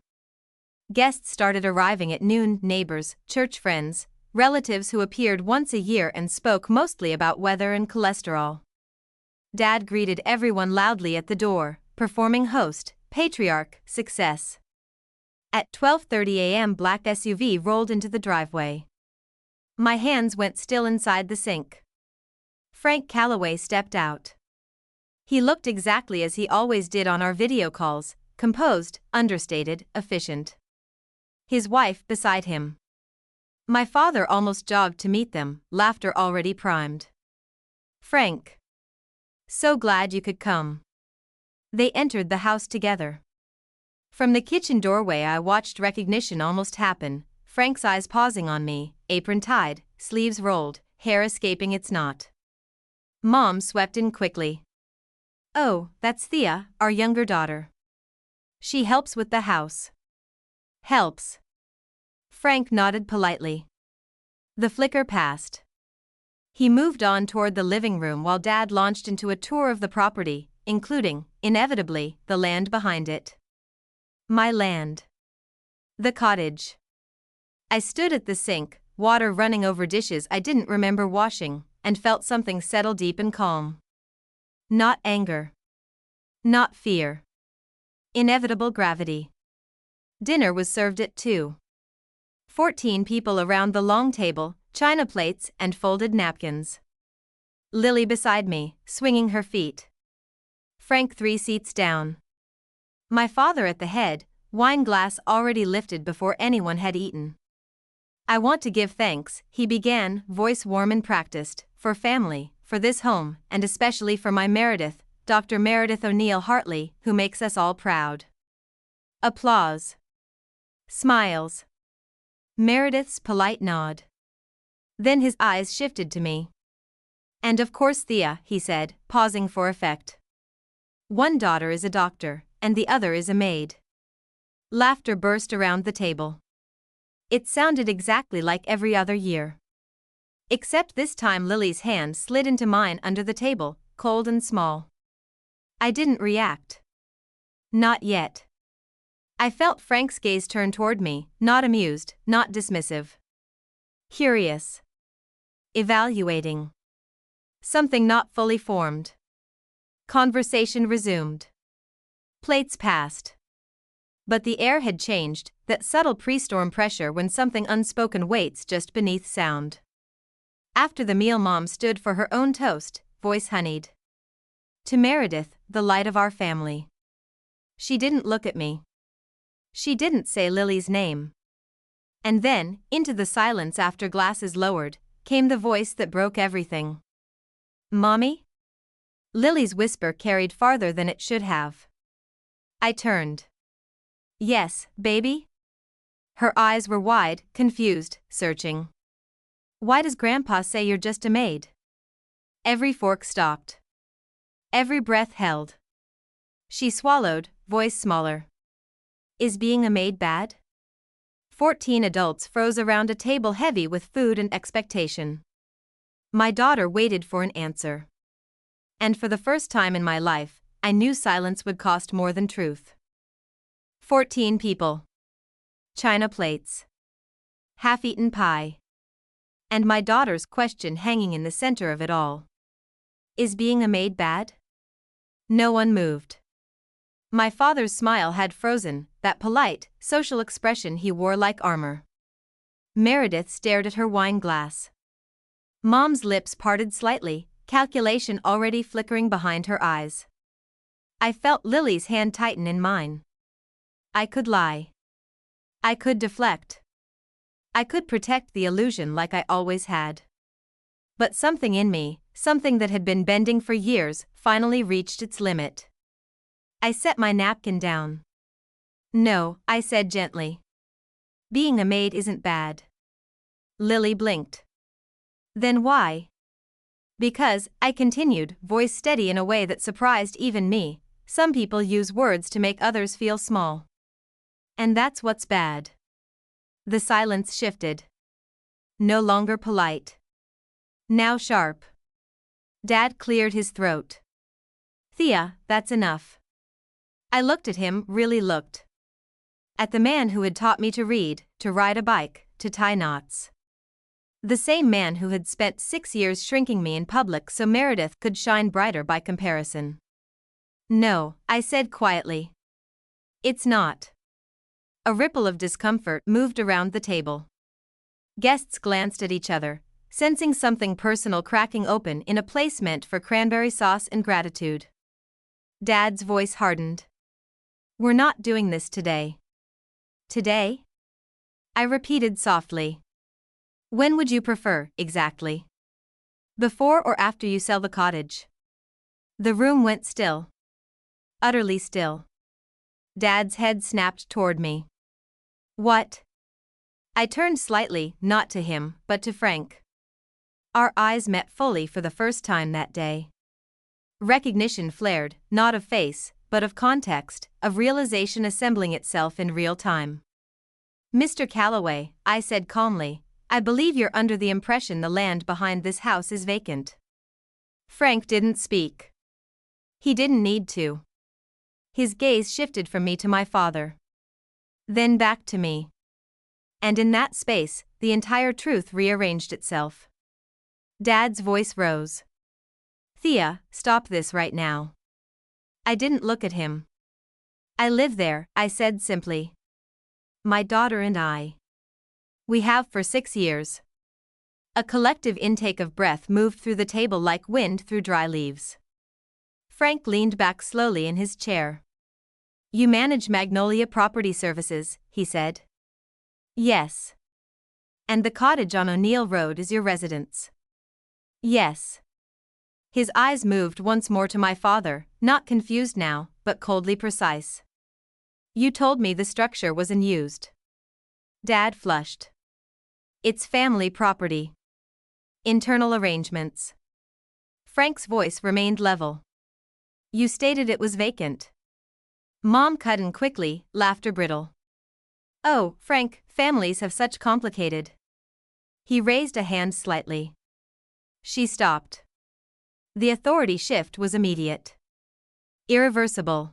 A: Guests started arriving at noon, neighbors, church friends, relatives who appeared once a year and spoke mostly about weather and cholesterol. Dad greeted everyone loudly at the door, performing host, patriarch, success. At 12:30 a.m. black SUV rolled into the driveway. My hands went still inside the sink. Frank Calloway stepped out. He looked exactly as he always did on our video calls, composed, understated, efficient. His wife beside him. My father almost jogged to meet them, laughter already primed. "Frank. So glad you could come." They entered the house together. From the kitchen doorway I watched recognition almost happen, Frank's eyes pausing on me, apron tied, sleeves rolled, hair escaping its knot. Mom swept in quickly. "Oh, that's Thea, our younger daughter. She helps with the house." "Helps." Frank nodded politely. The flicker passed. He moved on toward the living room while Dad launched into a tour of the property, including, inevitably, the land behind it. My land. The cottage. I stood at the sink, water running over dishes I didn't remember washing, and felt something settle deep and calm. Not anger. Not fear. Inevitable gravity. Dinner was served at 2. 14 people around the long table, china plates and folded napkins. Lily beside me, swinging her feet. Frank 3 seats down. My father at the head, wine glass already lifted before anyone had eaten. "I want to give thanks," he began, voice warm and practiced, "for family, for this home, and especially for my Meredith, Dr. Meredith O'Neill Hartley, who makes us all proud." Applause. Smiles. Meredith's polite nod. Then his eyes shifted to me. "And of course Thea," he said, pausing for effect. "One daughter is a doctor, and the other is a maid." Laughter burst around the table. It sounded exactly like every other year. Except this time Lily's hand slid into mine under the table, cold and small. I didn't react. Not yet. I felt Frank's gaze turn toward me, not amused, not dismissive. Curious. Evaluating. Something not fully formed. Conversation resumed. Plates passed. But the air had changed, that subtle pre-storm pressure when something unspoken waits just beneath sound. After the meal Mom stood for her own toast, voice honeyed. "To Meredith, the light of our family." She didn't look at me. She didn't say Lily's name. And then, into the silence after glasses lowered, came the voice that broke everything. "Mommy?" Lily's whisper carried farther than it should have. I turned. "Yes, baby?" Her eyes were wide, confused, searching. "Why does Grandpa say you're just a maid?" Every fork stopped. Every breath held. She swallowed, voice smaller. "Is being a maid bad?" 14 adults froze around a table heavy with food and expectation. My daughter waited for an answer. And for the first time in my life, I knew silence would cost more than truth. 14 people. China plates. Half-eaten pie. And my daughter's question hanging in the center of it all. Is being a maid bad? No one moved. My father's smile had frozen, that polite, social expression he wore like armor. Meredith stared at her wine glass. Mom's lips parted slightly, calculation already flickering behind her eyes. I felt Lily's hand tighten in mine. I could lie. I could deflect. I could protect the illusion like I always had. But something in me, something that had been bending for years, finally reached its limit. I set my napkin down. No, I said gently. Being a maid isn't bad. Lily blinked. Then why? Because, I continued, voice steady in a way that surprised even me, some people use words to make others feel small. And that's what's bad. The silence shifted. No longer polite. Now sharp. Dad cleared his throat. Thea, that's enough. I looked at him, really looked. At the man who had taught me to read, to ride a bike, to tie knots. The same man who had spent 6 years shrinking me in public so Meredith could shine brighter by comparison. No, I said quietly. It's not. A ripple of discomfort moved around the table. Guests glanced at each other, sensing something personal cracking open in a place meant for cranberry sauce and gratitude. Dad's voice hardened. We're not doing this today. Today? I repeated softly. When would you prefer, exactly? Before or after you sell the cottage? The room went still. Utterly still. Dad's head snapped toward me. What? I turned slightly, not to him, but to Frank. Our eyes met fully for the first time that day. Recognition flared, not of face, but of context, of realization assembling itself in real time. Mr. Calloway, I said calmly, I believe you're under the impression the land behind this house is vacant. Frank didn't speak. He didn't need to. His gaze shifted from me to my father. Then back to me. And in that space, the entire truth rearranged itself. Dad's voice rose. Thea, stop this right now. I didn't look at him. I live there, I said simply. My daughter and I. We have for 6 years. A collective intake of breath moved through the table like wind through dry leaves. Frank leaned back slowly in his chair. You manage Magnolia Property Services, he said. Yes. And the cottage on O'Neill Road is your residence. Yes. His eyes moved once more to my father, not confused now, but coldly precise. You told me the structure was unused. Dad flushed. It's family property. Internal arrangements. Frank's voice remained level. You stated it was vacant. Mom cut in quickly, laughter brittle. Oh, Frank, families have such complicated. He raised a hand slightly. She stopped. The authority shift was immediate. Irreversible.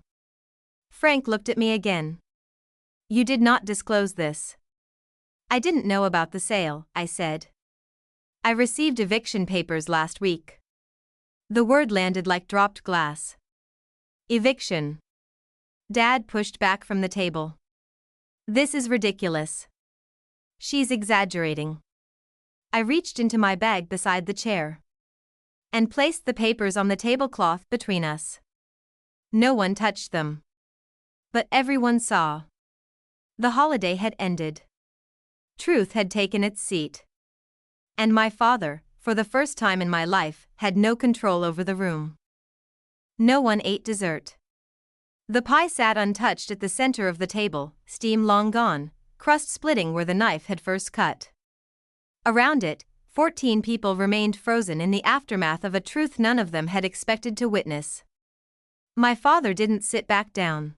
A: Frank looked at me again. You did not disclose this. I didn't know about the sale, I said. I received eviction papers last week. The word landed like dropped glass. Eviction. Dad pushed back from the table. This is ridiculous. She's exaggerating. I reached into my bag beside the chair and placed the papers on the tablecloth between us. No one touched them. But everyone saw. The holiday had ended. Truth had taken its seat. And my father, for the first time in my life, had no control over the room. No one ate dessert. The pie sat untouched at the center of the table, steam long gone, crust splitting where the knife had first cut. Around it, 14 people remained frozen in the aftermath of a truth none of them had expected to witness. My father didn't sit back down.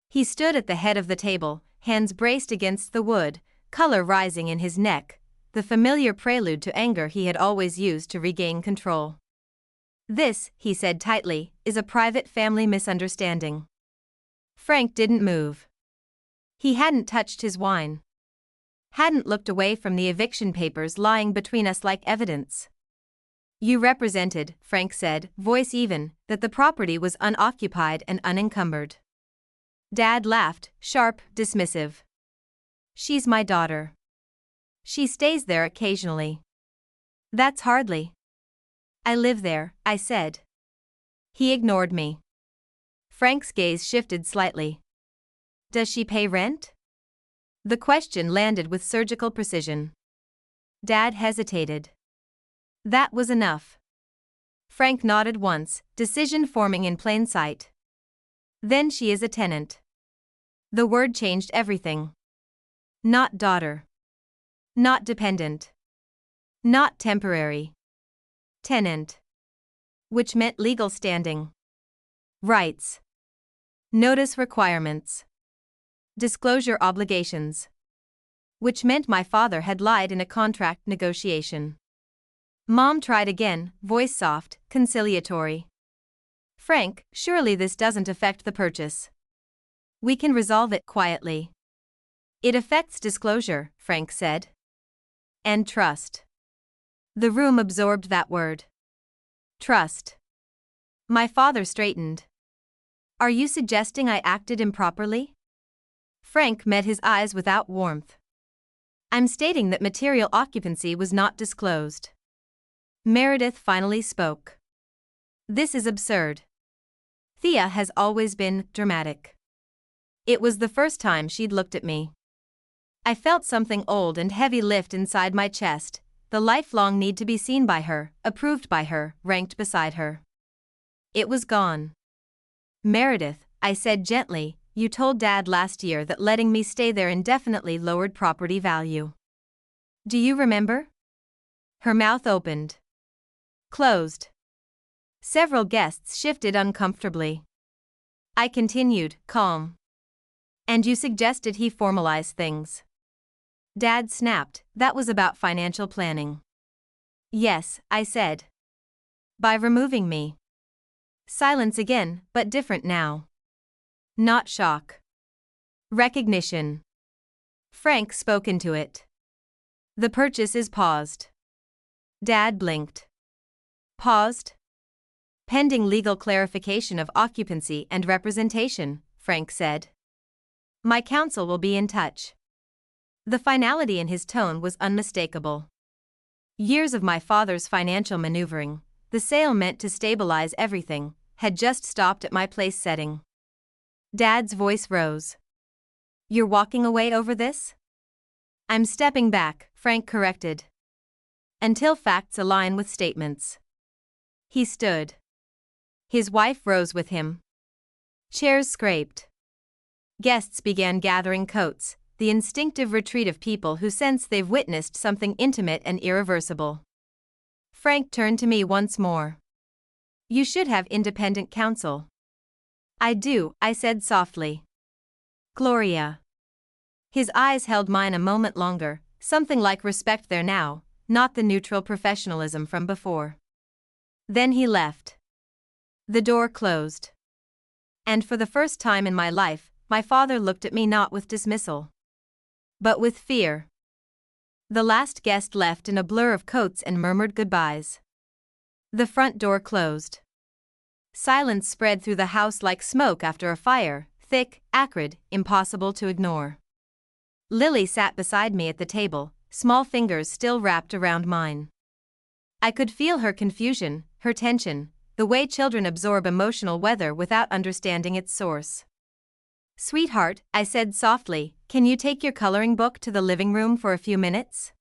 A: He stood at the head of the table, hands braced against the wood, color rising in his neck, the familiar prelude to anger he had always used to regain control. This, he said tightly, is a private family misunderstanding. Frank didn't move. He hadn't touched his wine. Hadn't looked away from the eviction papers lying between us like evidence. You represented, Frank said, voice even, that the property was unoccupied and unencumbered. Dad laughed, sharp, dismissive. She's my daughter. She stays there occasionally. That's hardly. I live there, I said. He ignored me. Frank's gaze shifted slightly. Does she pay rent? The question landed with surgical precision. Dad hesitated. That was enough. Frank nodded once, decision forming in plain sight. Then she is a tenant. The word changed everything. Not daughter. Not dependent. Not temporary. Tenant. Which meant legal standing. Rights. Notice requirements. Disclosure obligations. Which meant my father had lied in a contract negotiation. Mom tried again, voice soft, conciliatory. Frank, surely this doesn't affect the purchase. We can resolve it quietly. It affects disclosure, Frank said. And trust. The room absorbed that word. Trust. My father straightened. Are you suggesting I acted improperly? Frank met his eyes without warmth. I'm stating that material occupancy was not disclosed. Meredith finally spoke. This is absurd. Thea has always been dramatic. It was the first time she'd looked at me. I felt something old and heavy lift inside my chest, the lifelong need to be seen by her, approved by her, ranked beside her. It was gone. Meredith, I said gently, you told Dad last year that letting me stay there indefinitely lowered property value. Do you remember? Her mouth opened. Closed. Several guests shifted uncomfortably. I continued, calm. And you suggested he formalize things. Dad snapped, that was about financial planning. Yes, I said. By removing me. Silence again, but different now. Not shock. Recognition. Frank spoke into it. The purchase is paused. Dad blinked. Paused? Pending legal clarification of occupancy and representation, Frank said. My counsel will be in touch. The finality in his tone was unmistakable. Years of my father's financial maneuvering, the sale meant to stabilize everything, had just stopped at my place setting. Dad's voice rose. You're walking away over this? I'm stepping back, Frank corrected. Until facts align with statements. He stood. His wife rose with him. Chairs scraped. Guests began gathering coats, the instinctive retreat of people who sense they've witnessed something intimate and irreversible. Frank turned to me once more. You should have independent counsel. I do, I said softly. Gloria. His eyes held mine a moment longer, something like respect there now, not the neutral professionalism from before. Then he left. The door closed. And for the first time in my life, my father looked at me not with dismissal, but with fear. The last guest left in a blur of coats and murmured goodbyes. The front door closed. Silence spread through the house like smoke after a fire, thick, acrid, impossible to ignore. Lily sat beside me at the table, small fingers still wrapped around mine. I could feel her confusion, her tension, the way children absorb emotional weather without understanding its source. Sweetheart, I said softly, can you take your coloring book to the living room for a few minutes?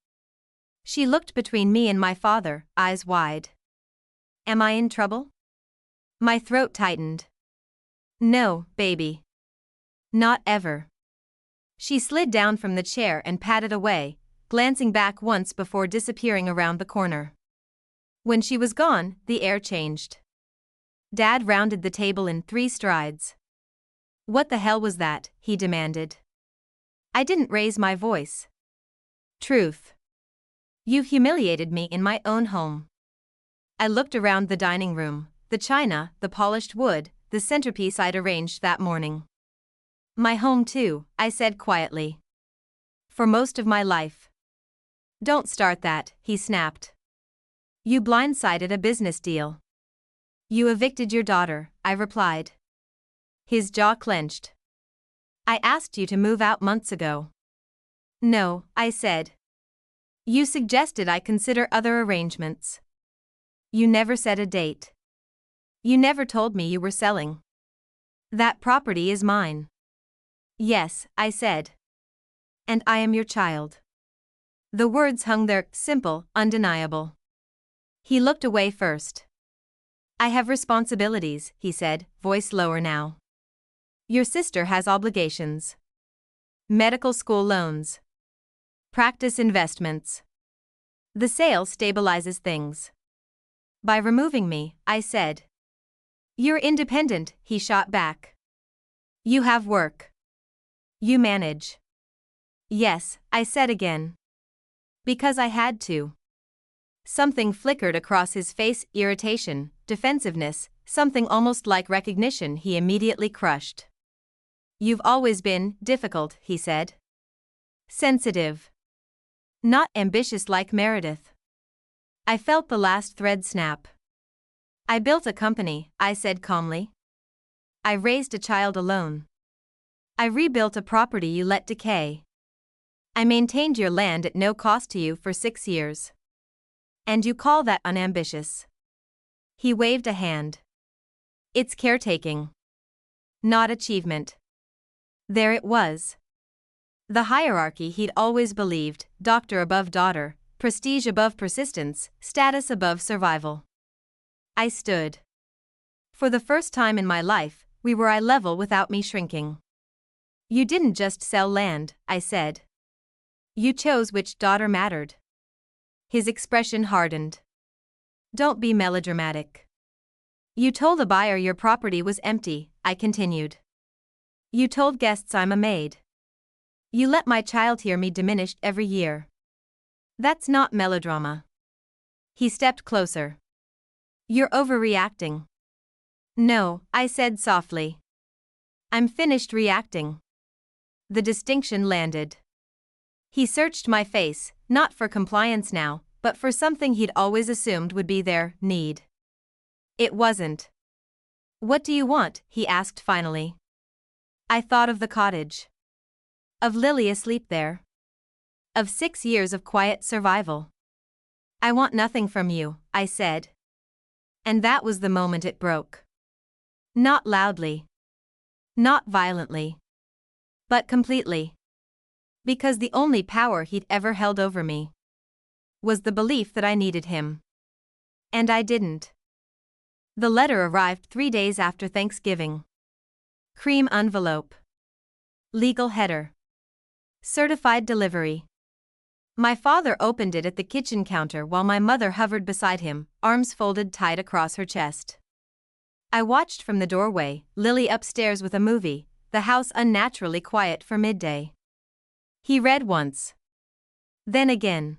A: She looked between me and my father, eyes wide. Am I in trouble? My throat tightened. No, baby. Not ever. She slid down from the chair and padded away, glancing back once before disappearing around the corner. When she was gone, the air changed. Dad rounded the table in 3 strides. What the hell was that? He demanded. I didn't raise my voice. Truth. You humiliated me in my own home. I looked around the dining room, the china, the polished wood, the centerpiece I'd arranged that morning. My home too, I said quietly. For most of my life. Don't start that, he snapped. You blindsided a business deal. You evicted your daughter, I replied. His jaw clenched. I asked you to move out months ago. No, I said. You suggested I consider other arrangements. You never set a date. You never told me you were selling. That property is mine. Yes, I said. And I am your child. The words hung there, simple, undeniable. He looked away first. I have responsibilities, he said, voice lower now. Your sister has obligations. Medical school loans. Practice investments. The sale stabilizes things. By removing me, I said. You're independent, he shot back. You have work. You manage. Yes, I said again. Because I had to. Something flickered across his face, irritation, defensiveness, something almost like recognition he immediately crushed. You've always been difficult, he said. Sensitive. Not ambitious like Meredith. I felt the last thread snap. I built a company, I said calmly. I raised a child alone. I rebuilt a property you let decay. I maintained your land at no cost to you for 6 years. And you call that unambitious? He waved a hand. It's caretaking. Not achievement. There it was. The hierarchy he'd always believed, doctor above daughter, prestige above persistence, status above survival. I stood. For the first time in my life, we were eye level without me shrinking. You didn't just sell land, I said. You chose which daughter mattered. His expression hardened. Don't be melodramatic. You told a buyer your property was empty, I continued. You told guests I'm a maid. You let my child hear me diminished every year. That's not melodrama. He stepped closer. You're overreacting. No, I said softly. I'm finished reacting. The distinction landed. He searched my face, not for compliance now, but for something he'd always assumed would be there, need. It wasn't. What do you want? He asked finally. I thought of the cottage. Of Lily asleep there. Of 6 years of quiet survival. I want nothing from you, I said. And that was the moment it broke. Not loudly. Not violently. But completely. Because the only power he'd ever held over me was the belief that I needed him. And I didn't. The letter arrived 3 days after Thanksgiving. Cream envelope. Legal header. Certified delivery. My father opened it at the kitchen counter while my mother hovered beside him, arms folded tight across her chest. I watched from the doorway, Lily upstairs with a movie, the house unnaturally quiet for midday. He read once. Then again.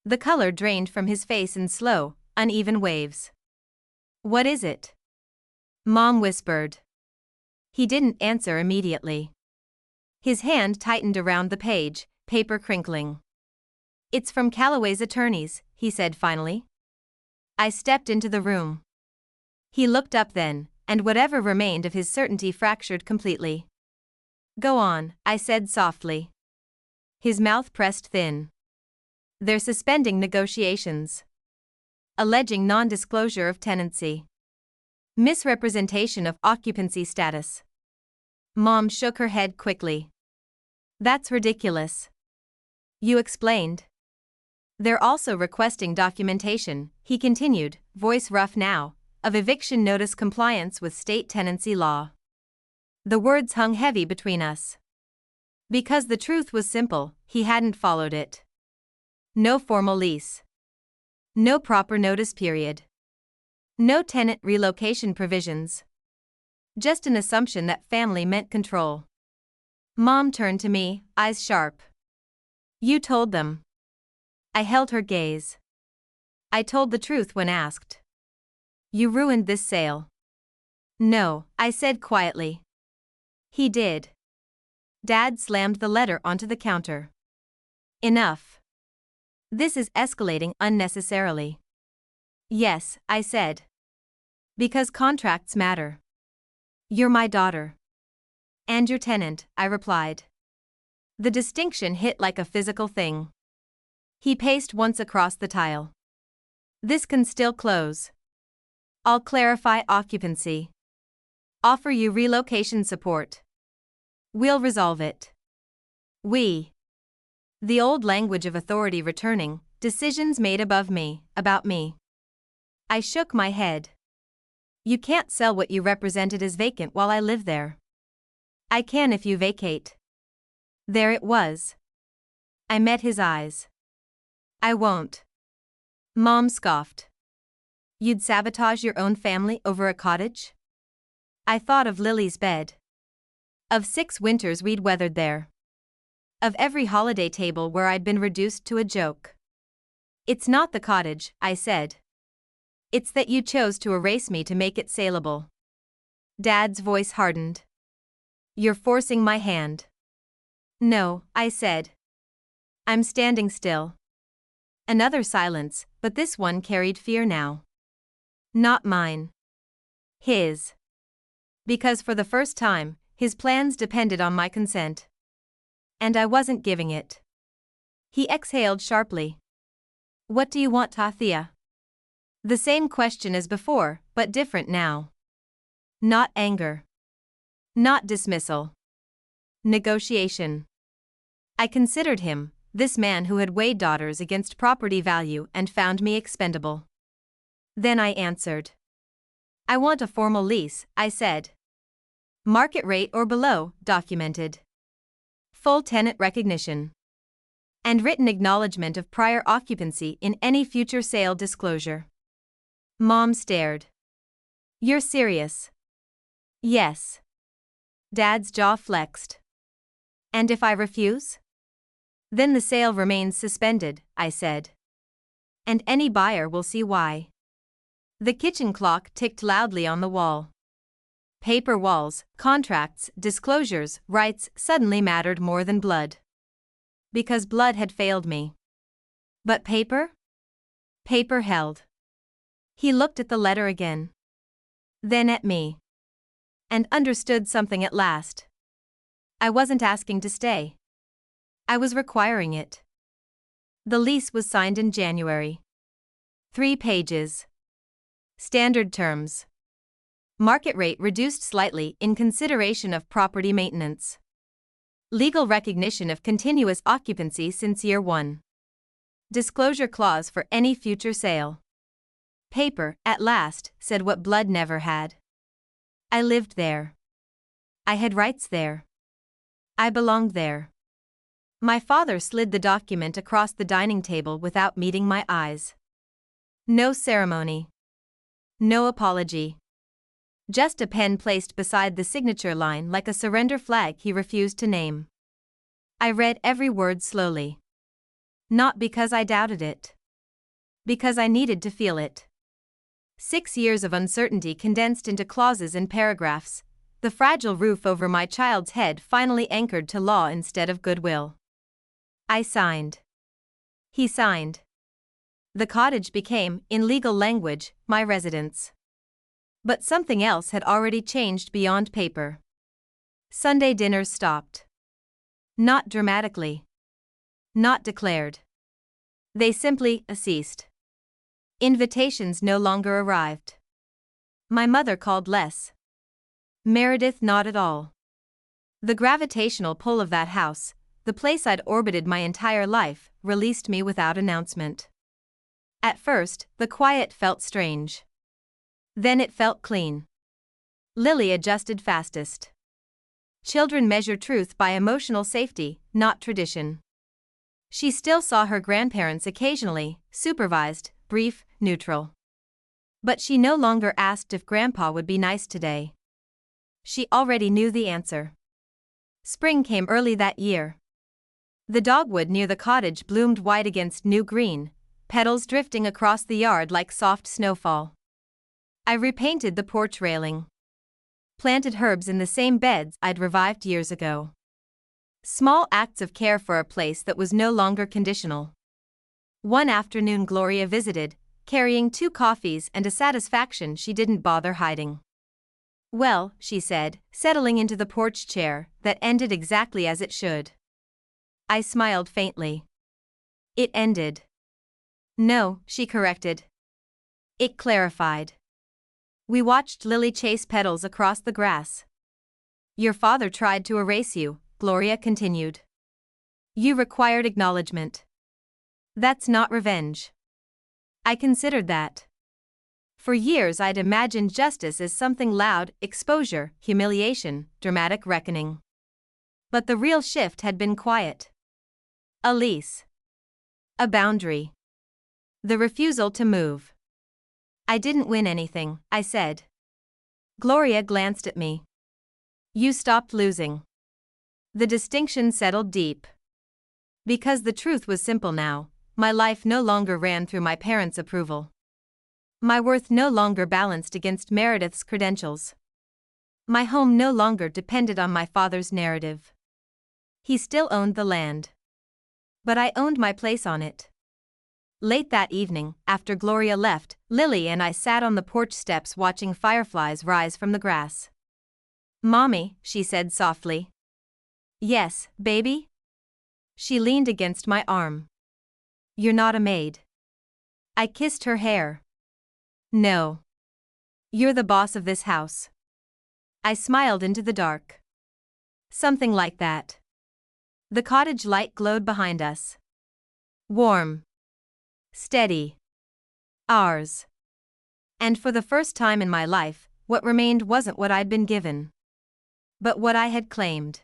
A: The color drained from his face in slow, uneven waves. What is it? Mom whispered. He didn't answer immediately. His hand tightened around the page, paper crinkling. It's from Calloway's attorneys, he said finally. I stepped into the room. He looked up then, and whatever remained of his certainty fractured completely. Go on, I said softly. His mouth pressed thin. They're suspending negotiations. Alleging non-disclosure of tenancy. Misrepresentation of occupancy status. Mom shook her head quickly. That's ridiculous. You explained. They're also requesting documentation, he continued, voice rough now, of eviction notice compliance with state tenancy law. The words hung heavy between us. Because the truth was simple, he hadn't followed it. No formal lease. No proper notice period. No tenant relocation provisions. Just an assumption that family meant control. Mom turned to me, eyes sharp. You told them. I held her gaze. I told the truth when asked. You ruined this sale. No, I said quietly. He did. Dad slammed the letter onto the counter. Enough. This is escalating unnecessarily. Yes, I said. Because contracts matter. You're my daughter. And your tenant, I replied. The distinction hit like a physical thing. He paced once across the tile. This can still close. I'll clarify occupancy. Offer you relocation support. We'll resolve it. We. The old language of authority returning, decisions made above me, about me. I shook my head. You can't sell what you represented as vacant while I live there. I can if you vacate. There it was. I met his eyes. I won't. Mom scoffed. You'd sabotage your own family over a cottage? I thought of Lily's bed. Of 6 winters we'd weathered there. Of every holiday table where I'd been reduced to a joke. It's not the cottage, I said. It's that you chose to erase me to make it saleable. Dad's voice hardened. You're forcing my hand. No, I said. I'm standing still. Another silence, but this one carried fear now. Not mine. His. Because for the first time, his plans depended on my consent. And I wasn't giving it. He exhaled sharply. What do you want, Tathia? The same question as before, but different now. Not anger. Not dismissal. Negotiation. I considered him, this man who had weighed daughters against property value and found me expendable. Then I answered. I want a formal lease, I said. Market rate or below, documented. Full tenant recognition. And written acknowledgement of prior occupancy in any future sale disclosure. Mom stared. You're serious? Yes. Dad's jaw flexed. And if I refuse? Then the sale remains suspended, I said. And any buyer will see why. The kitchen clock ticked loudly on the wall. Paper walls, contracts, disclosures, rights suddenly mattered more than blood. Because blood had failed me. But paper? Paper held. He looked at the letter again. Then at me. And understood something at last. I wasn't asking to stay. I was requiring it. The lease was signed in January. 3 pages. Standard terms. Market rate reduced slightly in consideration of property maintenance. Legal recognition of continuous occupancy since year 1. Disclosure clause for any future sale. Paper, at last, said what blood never had. I lived there. I had rights there. I belonged there. My father slid the document across the dining table without meeting my eyes. No ceremony. No apology. Just a pen placed beside the signature line like a surrender flag he refused to name. I read every word slowly. Not because I doubted it. Because I needed to feel it. 6 years of uncertainty condensed into clauses and paragraphs, the fragile roof over my child's head finally anchored to law instead of goodwill. I signed. He signed. The cottage became, in legal language, my residence. But something else had already changed beyond paper. Sunday dinners stopped. Not dramatically. Not declared. They simply ceased. Invitations no longer arrived. My mother called less. Meredith not at all. The gravitational pull of that house, the place I'd orbited my entire life, released me without announcement. At first, the quiet felt strange. Then it felt clean. Lily adjusted fastest. Children measure truth by emotional safety, not tradition. She still saw her grandparents occasionally, supervised, brief, neutral. But she no longer asked if Grandpa would be nice today. She already knew the answer. Spring came early that year. The dogwood near the cottage bloomed white against new green, petals drifting across the yard like soft snowfall. I repainted the porch railing. Planted herbs in the same beds I'd revived years ago. Small acts of care for a place that was no longer conditional. One afternoon Gloria visited, carrying 2 coffees and a satisfaction she didn't bother hiding. Well, she said, settling into the porch chair, that ended exactly as it should. I smiled faintly. It ended. No, she corrected. It clarified. We watched Lily chase petals across the grass. Your father tried to erase you, Gloria continued. You required acknowledgement. That's not revenge. I considered that. For years I'd imagined justice as something loud: exposure, humiliation, dramatic reckoning. But the real shift had been quiet. A lease. A boundary. The refusal to move. I didn't win anything, I said. Gloria glanced at me. You stopped losing. The distinction settled deep. Because the truth was simple now, my life no longer ran through my parents' approval. My worth no longer balanced against Meredith's credentials. My home no longer depended on my father's narrative. He still owned the land. But I owned my place on it. Late that evening, after Gloria left, Lily and I sat on the porch steps watching fireflies rise from the grass. Mommy, she said softly. Yes, baby? She leaned against my arm. You're not a maid. I kissed her hair. No. You're the boss of this house. I smiled into the dark. Something like that. The cottage light glowed behind us. Warm. Steady. Ours. And for the first time in my life, what remained wasn't what I'd been given, but what I had claimed.